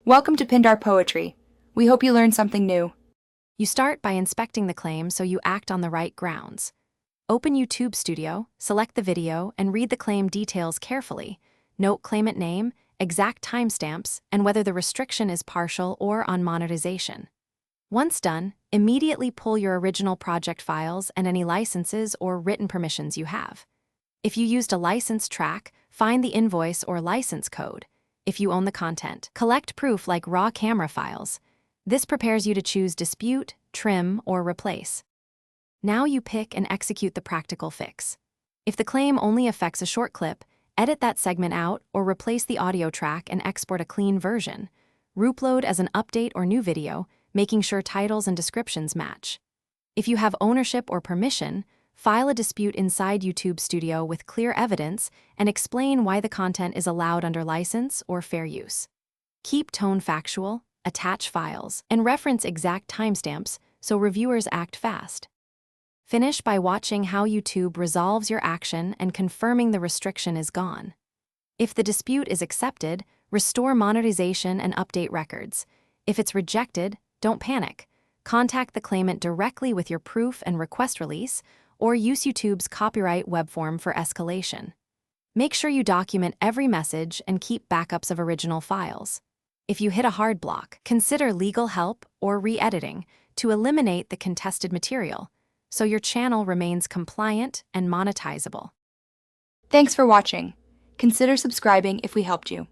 Welcome to Pindar Poetry. We hope you learned something new. You start by inspecting the claim so you act on the right grounds. Open YouTube Studio, select the video, and read the claim details carefully. Note claimant name, exact timestamps, and whether the restriction is partial or on monetization. Once done, immediately pull your original project files and any licenses or written permissions you have. If you used a license track, find the invoice or license code. If you own the content, collect proof like raw camera files. This prepares you to choose dispute, trim, or replace. Now you pick and execute the practical fix. If the claim only affects a short clip, edit that segment out or replace the audio track and export a clean version. Upload as an update or new video, making sure titles and descriptions match. If you have ownership or permission, file a dispute inside YouTube Studio with clear evidence and explain why the content is allowed under license or fair use. Keep tone factual, attach files, and reference exact timestamps so reviewers act fast. Finish by watching how YouTube resolves your action and confirming the restriction is gone. If the dispute is accepted, restore monetization and update records. If it's rejected, don't panic. Contact the claimant directly with your proof and request release, or use YouTube's copyright web form for escalation. Make sure you document every message and keep backups of original files. If you hit a hard block, consider legal help or re-editing to eliminate the contested material, so your channel remains compliant and monetizable. Thanks for watching. Consider subscribing if we helped you.